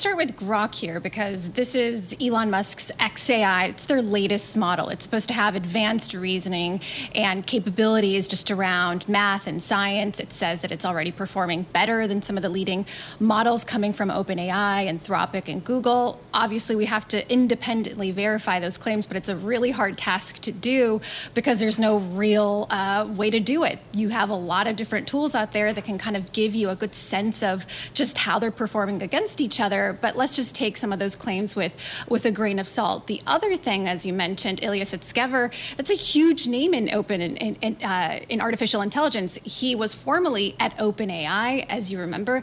Start with Grok here because this is Elon Musk's XAI. It's their latest model. It's supposed to have advanced reasoning and capabilities just around math and science. It says that it's already performing better than some of the leading models coming from OpenAI, Anthropic, and Google. Obviously, we have to independently verify those claims, but it's a really hard task to do because there's no real way to do it. You have a lot of different tools out there that can kind of give you a good sense of just how they're performing against each other. But let's just take some of those claims with a grain of salt. The other thing, as you mentioned, Ilya Sutskever, that's a huge name in in artificial intelligence. He was formerly at OpenAI, as you remember,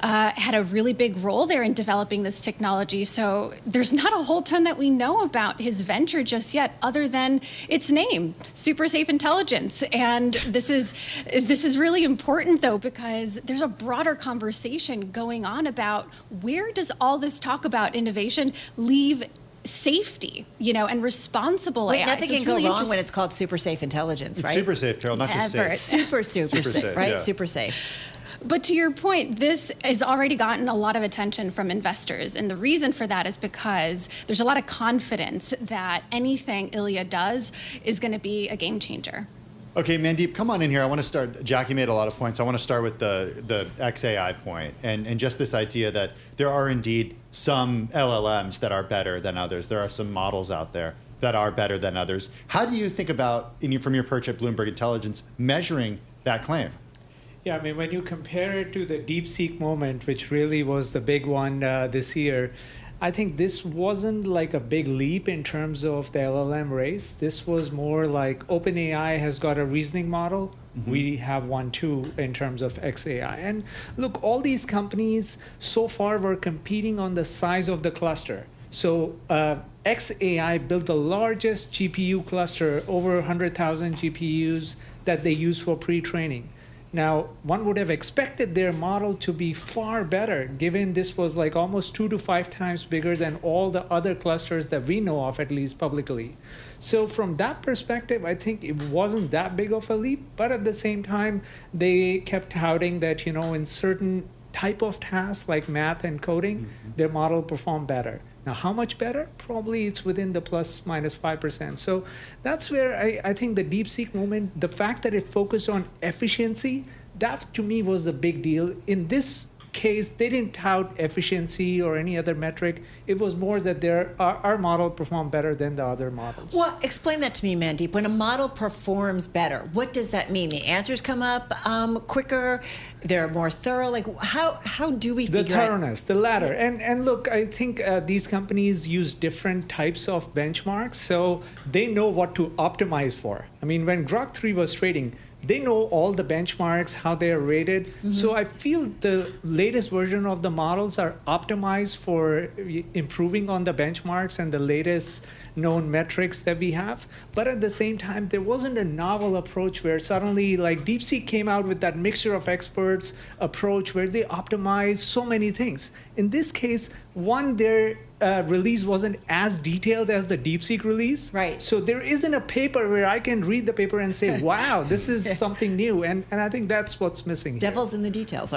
had a really big role there in developing this technology. So there's not a whole ton that we know about his venture just yet, other than its name, Super Safe Intelligence. And this is really important, though, because there's a broader conversation going on about where does all this talk about innovation leave safety, and responsible AI. Nothing can go wrong when it's called Super Safe Intelligence, right? It's super safe, Carol, not just safe. Super safe, right? Yeah. Super safe. But to your point, this has already gotten a lot of attention from investors. And the reason for that is because there's a lot of confidence that anything Ilya does is going to be a game changer. Okay, Mandeep, come on in here. I want to start. Jackie made a lot of points. I want to start with the XAI point and just this idea that there are indeed some LLMs that are better than others. There are some models out there that are better than others. How do you think about, from your perch at Bloomberg Intelligence, measuring that claim? Yeah, I mean, when you compare it to the DeepSeek moment, which really was the big one this year, I think this wasn't like a big leap in terms of the LLM race. This was more like OpenAI has got a reasoning model. Mm-hmm. We have one too in terms of XAI. And look, all these companies so far were competing on the size of the cluster. So XAI built the largest GPU cluster, over 100,000 GPUs that they use for pre-training. Now, one would have expected their model to be far better, given this was like almost 2 to 5 times bigger than all the other clusters that we know of, at least publicly. So from that perspective, I think it wasn't that big of a leap. But at the same time, they kept touting that, in certain type of tasks like math and coding, their model performed better. Now, how much better? Probably it's within the plus minus 5%. So that's where I think the DeepSeek movement, the fact that it focused on efficiency, that to me was a big deal. In this case, they didn't tout efficiency or any other metric. It was more that our model performed better than the other models. Well, explain that to me, Mandeep. When a model performs better, what does that mean? The answers come up quicker, they're more thorough. Like, how do we figure out? The thoroughness, the latter. And look, I think these companies use different types of benchmarks, so they know what to optimize for. I mean, when Grok 3 was trading, they know all the benchmarks, how they are rated. Mm-hmm. So I feel the latest version of the models are optimized for improving on the benchmarks and the latest known metrics that we have. But at the same time, there wasn't a novel approach where suddenly, like DeepSeek came out with that mixture of experts approach where they optimize so many things. In this case, their release wasn't as detailed as the DeepSeek release. Right. So there isn't a paper where I can read the paper and say, wow, this is something new. And I think that's what's missing here. Devil's in the details.